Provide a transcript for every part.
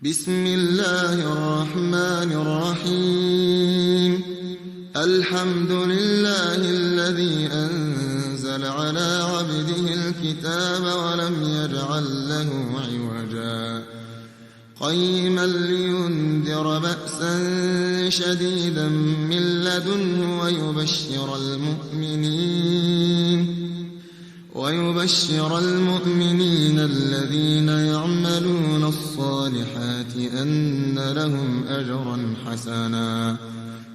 بسم الله الرحمن الرحيم. الحمد لله الذي أنزل على عبده الكتاب ولم يجعل له عوجا قيما لينذر بأسا شديدا من لدنه ويبشر المؤمنين الذين يعملون الصالحات أن لهم أجرا حسنا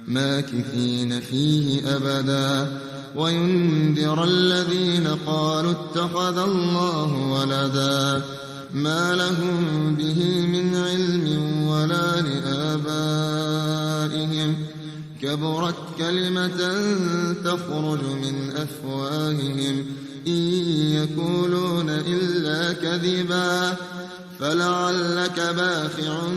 ماكثين فيه أبدا وينذر الذين قالوا اتخذ الله ولدا ما لهم به من علم ولا لآبائهم كبرت كلمة تخرج من أفواههم إن يقولون إلا كذبا فلعلك باخع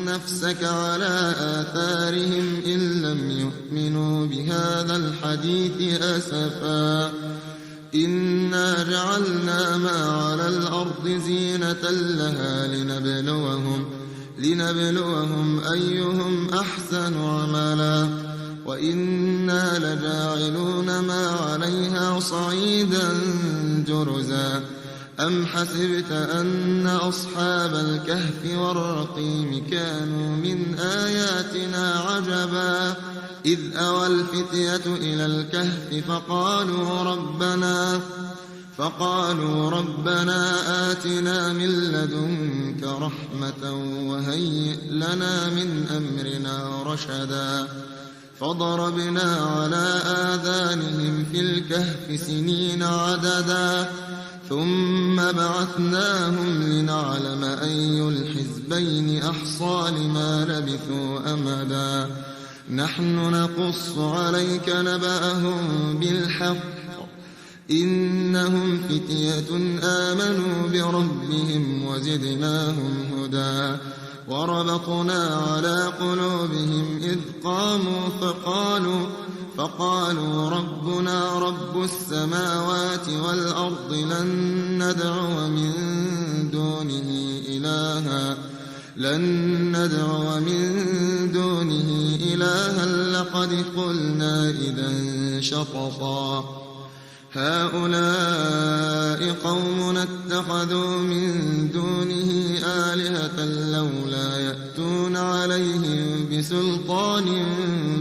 نفسك على آثارهم إن لم يؤمنوا بهذا الحديث أسفا إنا جعلنا ما على الأرض زينة لها لنبلوهم أيهم أحسن عملا وإنا لجاعلون ما عليها صعيدا جرزا أم حسبت أن أصحاب الكهف والرقيم كانوا من آياتنا عجبا إذ أوى الفتية إلى الكهف فقالوا ربنا آتنا من لدنك رحمة وهيئ لنا من أمرنا رشدا فضربنا على آذانهم في الكهف سنين عددا ثم بعثناهم لنعلم أي الحزبين أحصى لما لبثوا أمدا نحن نقص عليك نبأهم بالحق إنهم فتية آمنوا بربهم وزدناهم هدى وربطنا على قلوبهم إذ قاموا فقالوا ربنا رب السماوات والأرض لن ندعو من دونه إلها لقد قلنا إذا شططا هؤلاء قوم اتخذوا من دونه آلهة لولا يأتون عليهم بسلطان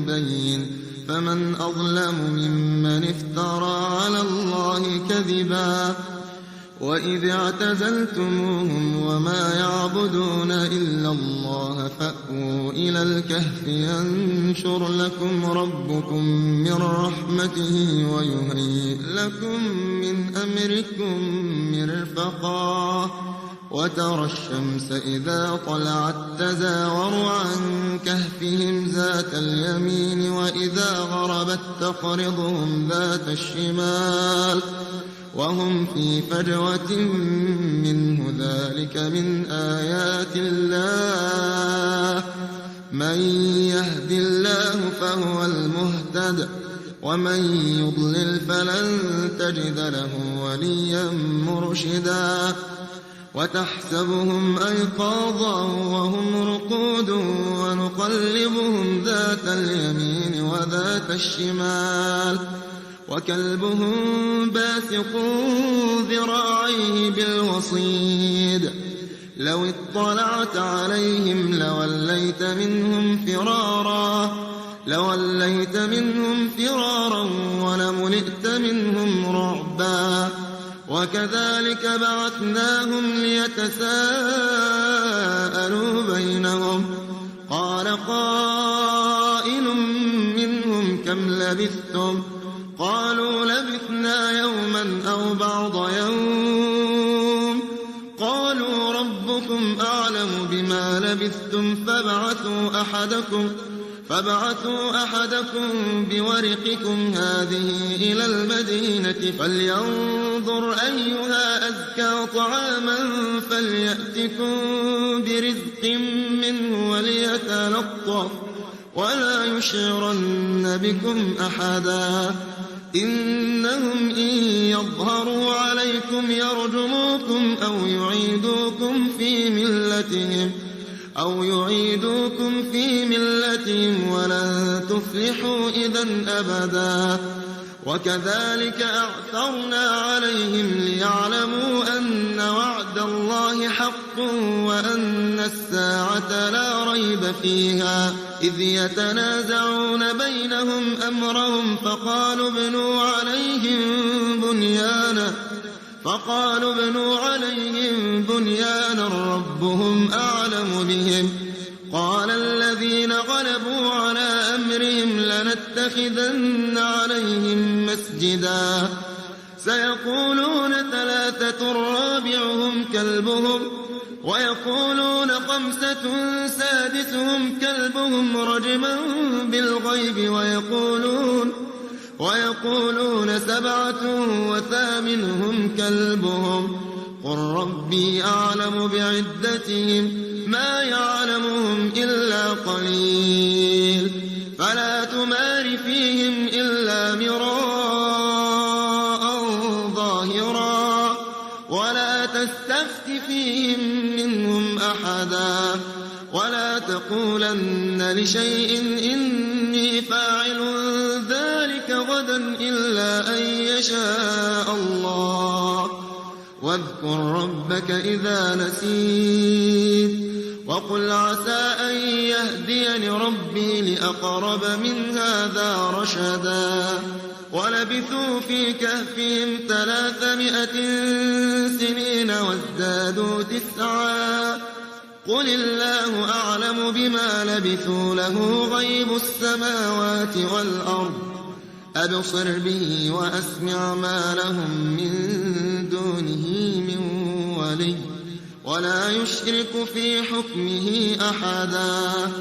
بين فمن أظلم ممن افترى على الله كذبا وإذ اعتزلتموهم وما يعبدون إلا الله فأووا إلى الكهف ينشر لكم ربكم من رحمته ويهيئ لكم من أمركم مرفقا وترى الشمس إذا طلعت تزاور عن كهفهم ذات اليمين وإذا غربت تقرضهم ذات الشمال وهم في فجوة منه ذلك من آيات الله من يهد الله فهو المهتد ومن يضلل فلن تجد له وليا مرشدا وتحسبهم أيقاظا وهم رقود ونقلبهم ذات اليمين وذات الشمال وكلبهم باسق ذراعيه بالوصيد لو اطلعت عليهم لوليت منهم فرارا ولملئت منهم رعبا وكذلك بعثناهم ليتساءلوا بينهم قال قائل منهم كم لبثتم قالوا لبثنا يوما أو بعض يوم قالوا ربكم أعلم بما لبثتم فابعثوا أحدكم بورقكم هذه إلى المدينة فلينظر أيها أزكى طعاما فليأتكم برزق منه وليتلطف ولا يشعرن بكم أحدا إنهم إن يظهروا عليكم يرجموكم أو يعيدوكم في ملتهم أو يعيدوكم في ملتهم ولن تفلحوا إذا أبدا وكذلك أعثرنا عليهم ليعلموا أن وعد الله حق وأن الساعة لا ريب فيها إذ يتنازعون بينهم أمرهم فقالوا ابنوا عليهم بنيانا ربهم أعلم بهم قال الذين غلبوا على أمرهم لنتخذن عليهم مسجدا سيقولون 3 رابعهم كلبهم ويقولون 5 سادسهم كلبهم رجما بالغيب ويقولون 7 وثامنهم كلبهم قل ربي أعلم بعدتهم ما يعلمهم إلا قليل فلا تمار فيهم إلا مراء ظاهرا ولا تستفت فيهم منهم أحدا ولا تقولن لشيء إني فاعل ذلك غدا إلا أن يشاء الله واذكر ربك إذا نسيت وقل عسى أن يهديني ربي لأقرب من هذا رشدا ولبثوا في كهفهم 300 سنين وازدادوا 9 قل الله أعلم بما لبثوا له غيب السماوات والأرض أبصر به وأسمع ما لهم من دونه من ولي ولا يشرك في حكمه أحدا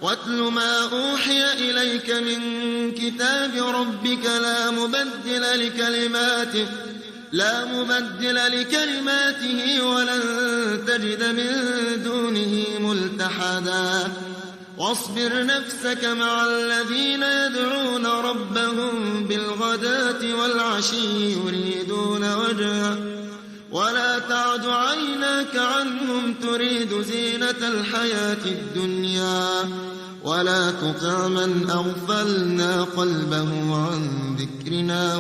واتل ما أوحي إليك من كتاب ربك لا مبدل لكلماته ولن تجد من دونه ملتحدا واصبر نفسك مع الذين يدعون ربهم بالغداة والعشي يريدون وجهه ولا تعد عيناك عنهم تريد زينة الحياة الدنيا ولا تطع من أغفلنا قلبه عن ذكرنا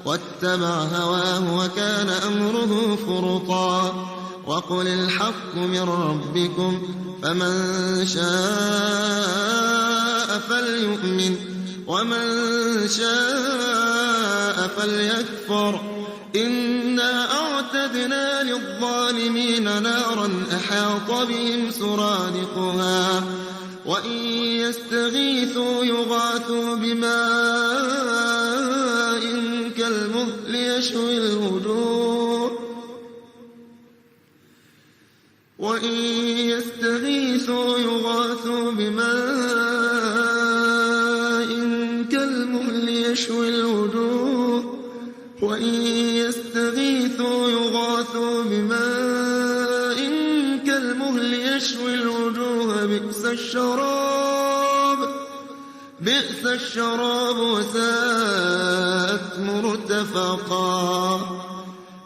واتبع هواه وكان أمره فرطا وقل الحق من ربكم فمن شاء فليؤمن ومن شاء فليكفر إنا أعتدنا للظالمين نارا أحاط بهم سرادقها وإن يستغيثوا يغاثوا بماء كالمهل يشوي الوجوه وإن يستغيثوا يغاثوا بماء كالمهل يشوي الوجوه وإن يستغيثوا يغاثوا بماء كالمهل يشوي الوجوه بئس الشراب وساءت مرتفقا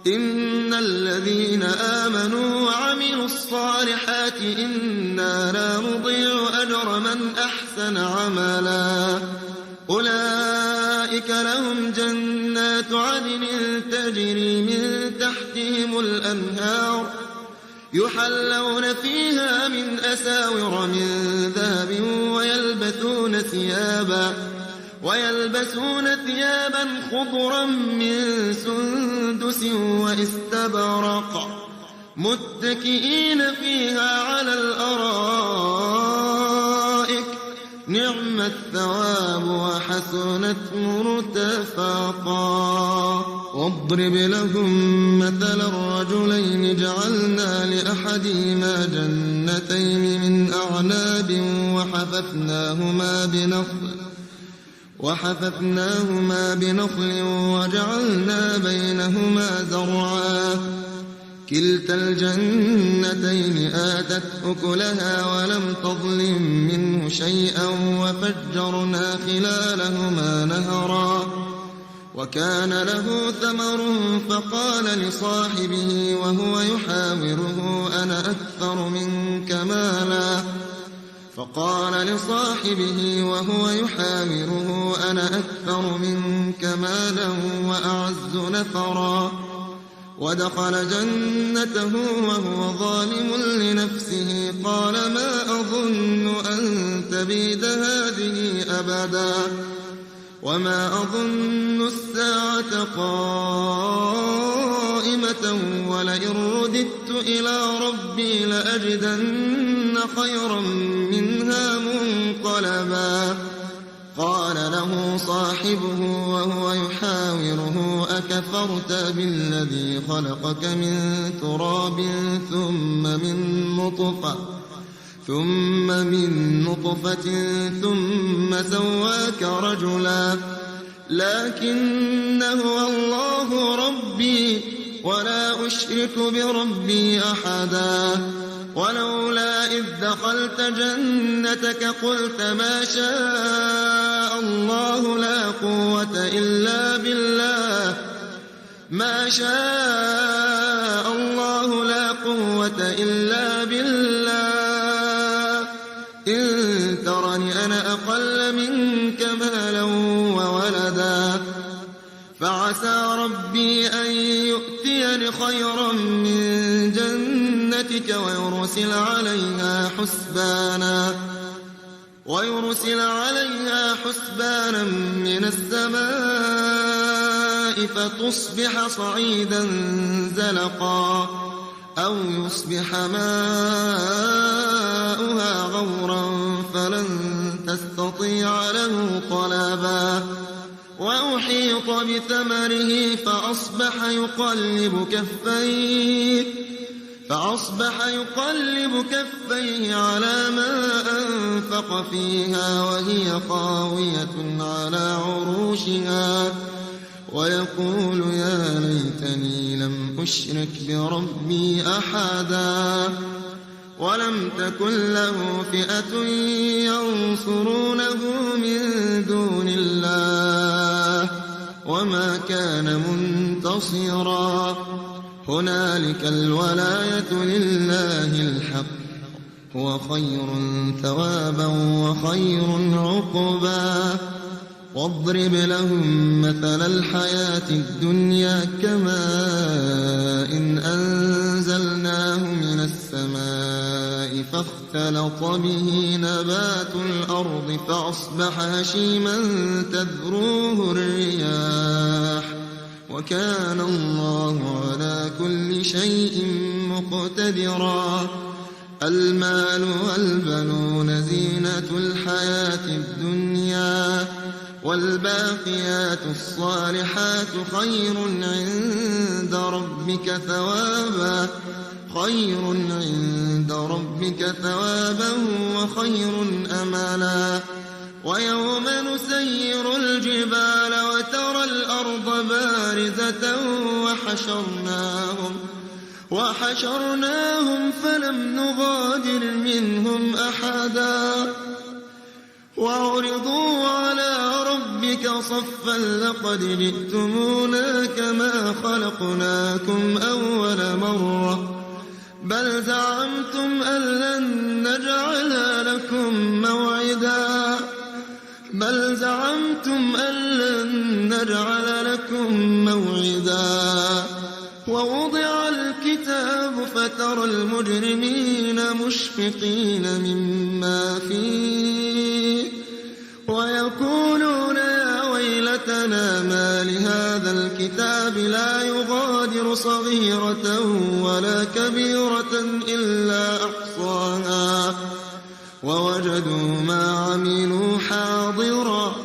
إن الذين آمنوا وعملوا الصالحات إنا لا نضيع أجر من أحسن عملا أولئك لهم جنات عدن تجري من تحتهم الأنهار يحلون فيها من أساور من ذهب ويلبسون ثيابا خضرا من سندس واستبرق متكئين فيها على الأرائك نعم الثواب وحسنت مرتفقا واضرب لهم مثل الرجلين جعلنا لأحدهما جنتين من أعناب وحففناهما بنخل وجعلنا بينهما زرعا كلتا الجنتين آتت أكلها ولم تظلم منه شيئا وفجرنا خلالهما نهرا وكان له ثمر فقال لصاحبه وهو يحاوره أنا أكثر منك مالا وأعز نفرا ودخل جنته وهو ظالم لنفسه قال ما أظن أن تبيد هذه أبدا وما أظن الساعة قائمة ولئن رددت إلى ربي لأجدن خيرا منها منقلبا قال له صاحبه وهو يحاوره أكفرت بالذي خلقك من تراب ثم من نطفة ثم سواك رجلا لكن هو الله ربي ولا أشرك بربي أحدا ولولا إذ دخلت جنتك قلت ما شاء الله لا قوة إلا بالله إن ترني أنا أقل منك مالا وولدا فعسى ربي أن يؤتيني خيرا من جنتك ويرسل عليها حسبانا من السماء فتصبح صعيدا زلقا أو يصبح ماؤها غورا فلن تستطيع له طلبا وأحيط بثمره فأصبح يقلب كفيه على ما أنفق فيها وهي خاوية على عروشها ويقول يا ليتني لم أشرك بربي أحدا ولم تكن له فئة ينصرونه من دون الله وما كان منتصرا هنالك الولاية لله الحق هو خير ثوابا وخير عقبا واضرب لهم مثل الحياة الدنيا كماء إن أنزلناه من السماء فاختلط به نبات الأرض فأصبح هشيما تذروه الرياح وكان الله على كل شيء مقتدرا المال والبنون زينة الحياة الدنيا والباقيات الصالحات خير عند ربك ثوابا وخير أملا ويوم نسير الجبال وترى الأرض بارزة وحشرناهم فلم نغادر منهم أحدا وعرضوا على ربك صفا لقد جئتمونا كما خلقناكم أول مرة بل زعمتم أن لن نجعل لكم موعدا ووضع الكتاب فترى المجرمين مشفقين مما فيه ويقولون يا ويلتنا ما لهذا الكتاب لا يغادر صغيرة ولا كبيرة إلا أحصاها ووجدوا ما عملوا حاضرا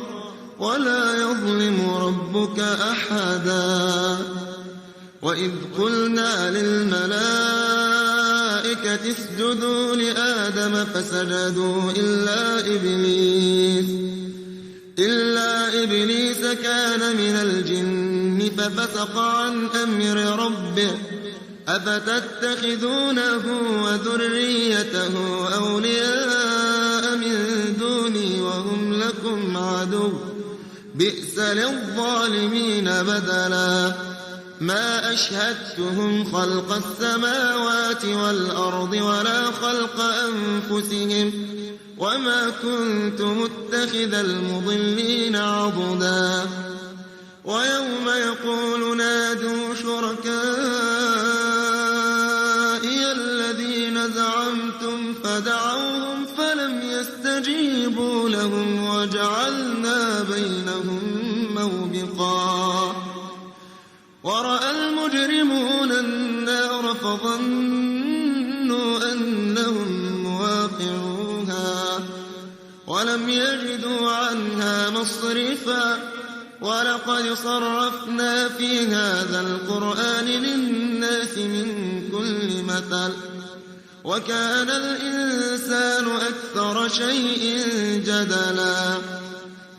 ولا يظلم ربك أحدا وإذ قلنا للملائكة اسجدوا لآدم فسجدوا إلا إبليس كان من الجن ففسق عن أمر ربه أفتتخذونه وذريته أولياء من دوني وهم لكم عدو بئس للظالمين بدلا ما أشهدتهم خلق السماوات والأرض ولا خلق أنفسهم وما كنت متخذ المضلين عضدا ويوم يقول نادوا شركائي الذين زعمتم فدعوهم فلم يستجيبوا لهم وجعلنا بينهم موبقا ورأى المجرمون النار فظنوا أنهم مواقعوها ولم يجدوا عنها مصرفا ولقد صرفنا في هذا القرآن للناس من كل مثل وكان الإنسان أكثر شيء جدلا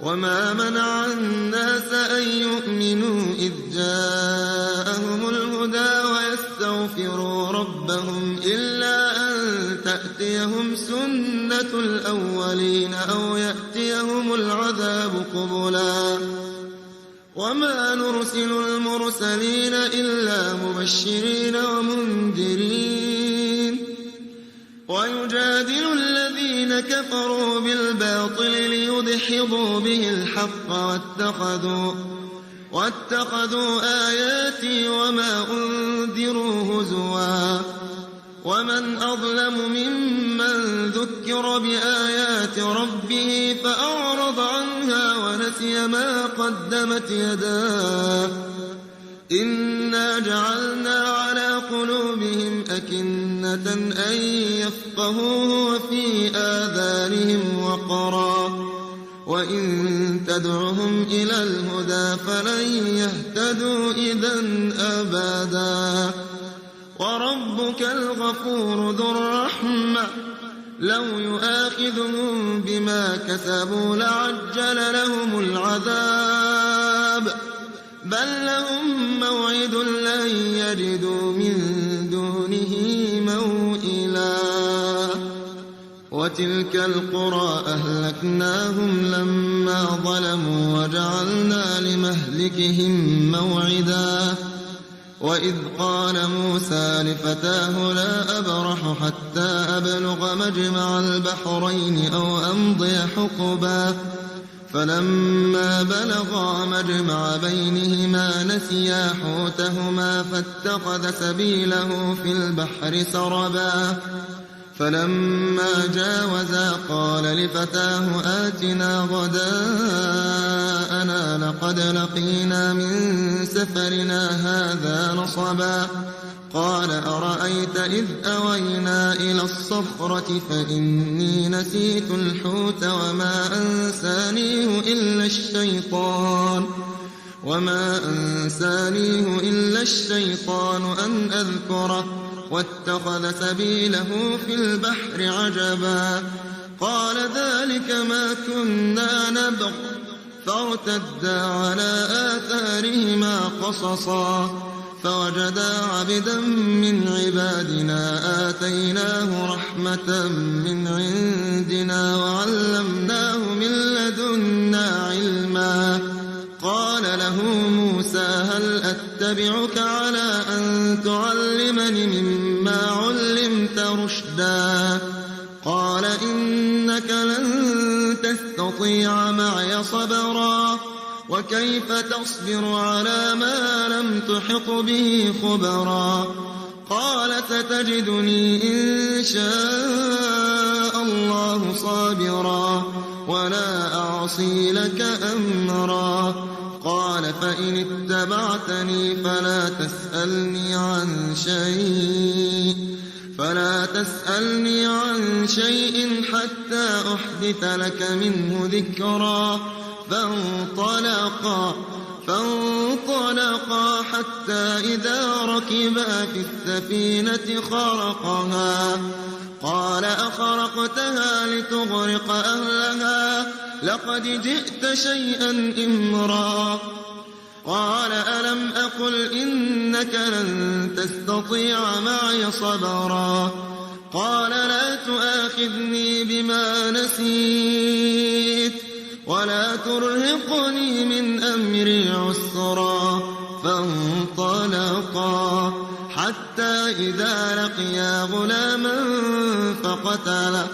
وما منع الناس أن يؤمنوا إذ جاءهم الهدى ويستغفروا ربهم إلا أن تأتيهم سنة الأولين أو يأتيهم العذاب قبلا وما نرسل المرسلين إلا مبشرين ومنذرين ويجادل الذين كفروا بالباطل ليدحضوا به الحق واتخذوا آياتي وما أنذروا هزوا ومن أظلم ممن ذكر بآيات ربه فأعرض عنها ونسي ما قدمت يداه إنا جعلنا على قلوبهم أكنة أن يفقهوه وفي آذانهم وقرا وإن تدعهم إلى الهدى فلن يهتدوا إذا أبدا وربك الغفور ذو الرحمة لو يؤاخذهم بما كسبوا لعجل لهم العذاب بل لهم موعد لن يجدوا من دونه موئلا وتلك القرى أهلكناهم لما ظلموا وجعلنا لمهلكهم موعدا وإذ قال موسى لفتاه لا أبرح حتى أبلغ مجمع البحرين أو أمضي حقبا فلما بلغا مجمع بينهما نسيا حوتهما فاتخذ سبيله في البحر سربا فلما جاوزا قال لفتاه آتنا غداءنا لقد لقينا من سفرنا هذا نصبا قال أرأيت إذ أوينا إلى الصخرة فإني نسيت الحوت وما أنسانيه إلا الشيطان أن أذكره واتخذ سبيله في البحر عجبا قال ذلك ما كنا نبغ فارتدا على آثارهما قصصا فوجدا عبدا من عبادنا آتيناه رحمة من عندنا وعلمناه من لدنا علما قال له موسى هل أتبعك على أن تعلمني مما علمت رشدا قال إنك لن تستطيع معي صبرا وكيف تصبر على ما لم تحط به خبرا قال ستجدني إن شاء الله صابرا ولا أعصي لك أمرا قال فإن اتبعتني فلا تسألني عن شيء حتى أحدث لك منه ذكرا فانطلقا حتى إذا ركبا في السفينة خرقها قال أخرقتها لتغرق أهلها لقد جئت شيئا إمرا قال ألم أقل إنك لن تستطيع معي صبرا قال لا تؤاخذني بما نسيت ولا ترهقني من أمري عسرا. فانطلقا حتى إذا لقيا غلاما فقتله.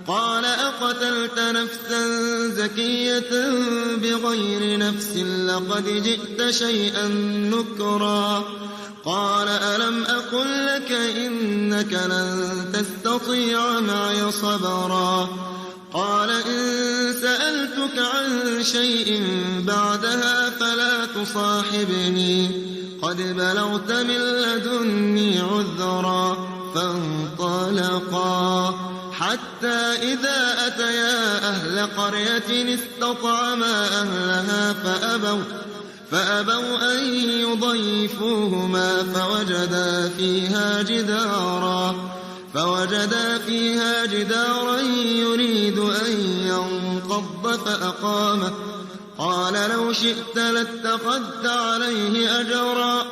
قال أقتلت نفسا زكية بغير نفس لقد جئت شيئا نكرا. قال ألم أقل لك إنك لن تستطيع معي صبرا. قال إن سألتك عن شيء بعدها فلا تصاحبني قد بلغت من لدني عذرا. فانطلقا حتى إذا أتيا أهل قرية استطعما أهلها فأبوا أن يضيفوهما فوجدا فيها جدارا يريد أن ينقض فأقامه. قال لو شئت لاتخذت عليه أجرا.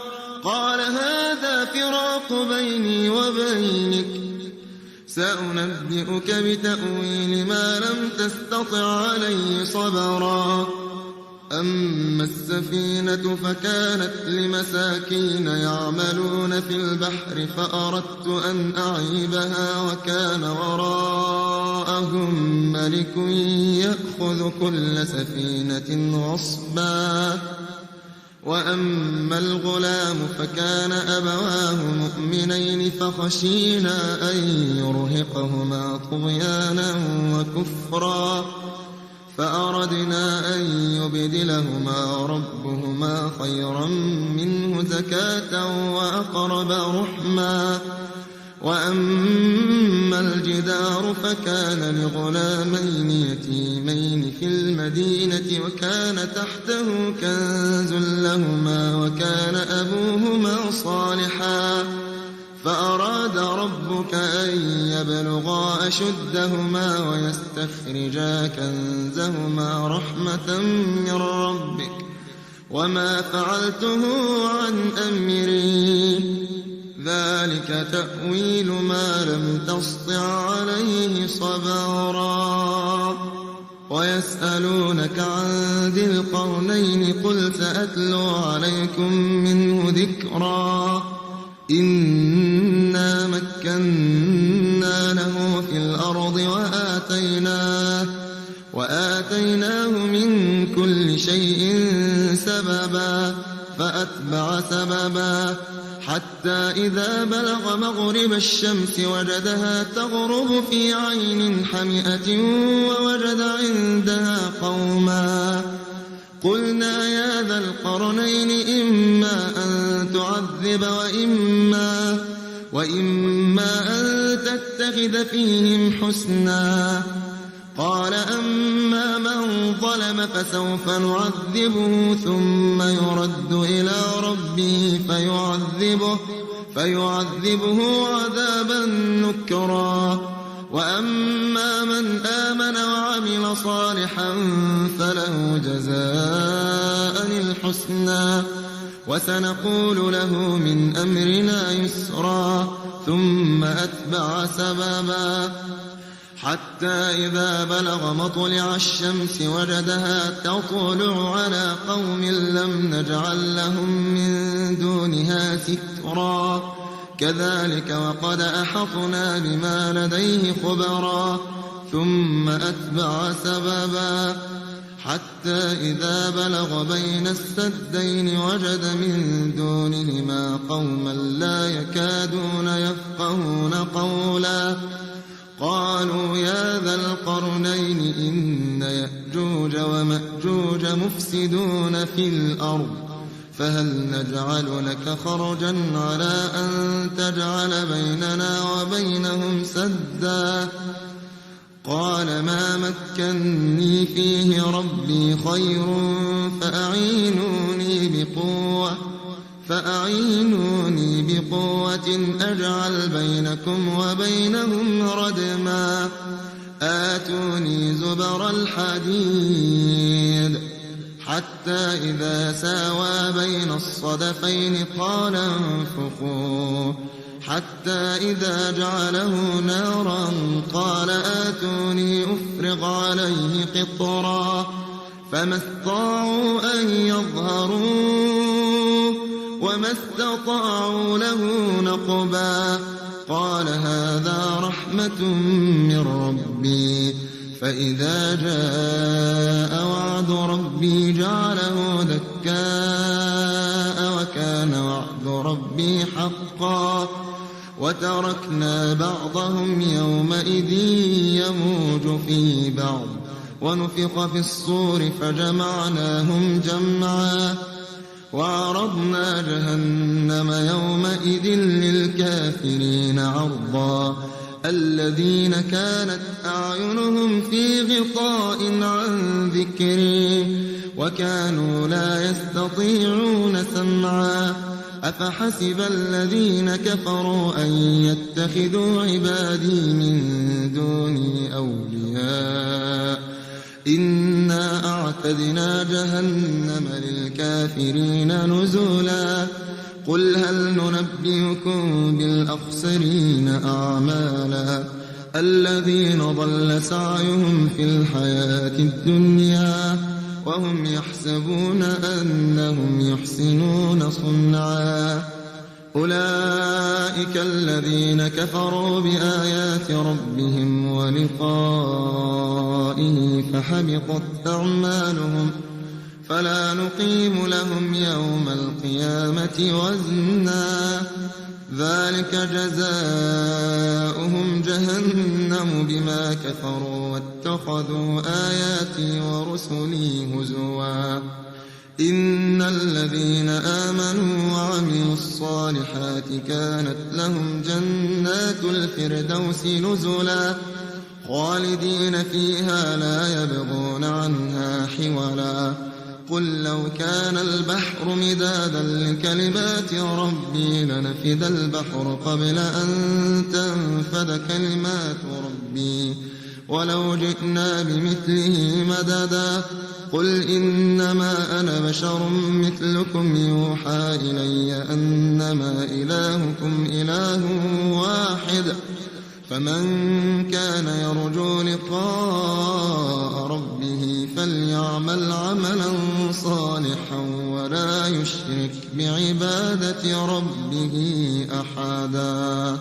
قال هذا فراق بيني وبينك سأنبئك بتأويل ما لم تستطع عليه صبرا. أما السفينة فكانت لمساكين يعملون في البحر فأردت أن أعيبها وكان وراءهم ملك يأخذ كل سفينة غصبا. وأما الغلام فكان أبواه مؤمنين فخشينا أن يرهقهما طغيانا وكفرا. فأردنا أن يبدلهما ربهما خيرا منه زكاة وأقرب رحما. وأما الجدار فكان لغلامين يتيمين في المدينة وكان تحته كنز لهما وكان أبوهما صالحا. فأراد ربك أن يبلغا أشدهما ويستخرجا كنزهما رحمة من ربك وما فعلته عن أمري ذلك تأويل ما لم تسطع عليه صبرا. ويسألونك عن ذي القرنين قل سأتلو عليكم منه ذكرا. إنا مكنا له في الأرض وآتيناه من كل شيء سببا. فأتبع سببا حتى إذا بلغ مغرب الشمس وجدها تغرب في عين حمئة ووجد عندها قوما. قلنا يا ذا القرنين إما أن تعذب وإما أن تتخذ فيهم حسنا. قال أما من ظلم فسوف نعذبه ثم يرد إلى ربه فيعذبه عذابا نكرا. وأما من آمن وعمل صالحا فله جزاء الحسنى وسنقول له من أمرنا يسرا. ثم أتبع سببا حتى إذا بلغ مطلع الشمس وجدها تطلع على قوم لم نجعل لهم من دونها سترا. كذلك وقد أحطنا بما لديه خبرا. ثم أتبع سببا حتى إذا بلغ بين السدين وجد من دونهما قوما لا يكادون يفقهون قولا. قالوا يا ذا القرنين إن يأجوج ومأجوج مفسدون في الأرض فهل نجعل لك خرجا على أن تجعل بيننا وبينهم سدا. قال ما مكني فيه ربي خير فأعينوني بقوة أجعل بينكم وبينهم ردما. آتوني زبر الحديد حتى إذا ساوى بين الصدفين قال انفخوا حتى إذا جعله نارا قال آتوني أفرغ عليه قطرا. فما استطاعوا أن يظهروه وما استطاعوا له نقبا قال هذا رحمة من ربي فإذا جاء وعد ربي جعله دكاء وكان وعد ربي حقا وتركنا بعضهم يومئذ يموج في بعض ونفخ في الصور فجمعناهم جمعا وعرضنا جهنم يومئذ للكافرين عرضا الذين كانت أعينهم في غطاء عن ذكري وكانوا لا يستطيعون سمعا أفحسب الذين كفروا أن يتخذوا عبادي من دوني أولياء إنا أعتدنا جهنم للكافرين نزلا قل هل ننبئكم بالأخسرين أعمالا الذين ضل سعيهم في الحياة الدنيا وهم يحسبون أنهم يحسنون صنعا أولئك الذين كفروا بآيات ربهم ولقائه فحبطت أعمالهم فلا نقيم لهم يوم القيامة وزنا ذلك جزاؤهم جهنم بما كفروا واتخذوا آياتي ورسلي هزوا إن الذين آمنوا وعملوا الصالحات كانت لهم جنات الفردوس نزلا خالدين فيها لا يبغون عنها حولا قل لو كان البحر مدادا لكلمات ربي لنفد البحر قبل أن تنفد كلمات ربي ولو جئنا بمثله مددا قل إنما أنا بشر مثلكم يوحى إلي أنما إلهكم إله واحد فمن كان يرجو لقاء ربه فليعمل عملا صالحا ولا يشرك بعبادة ربه أحدا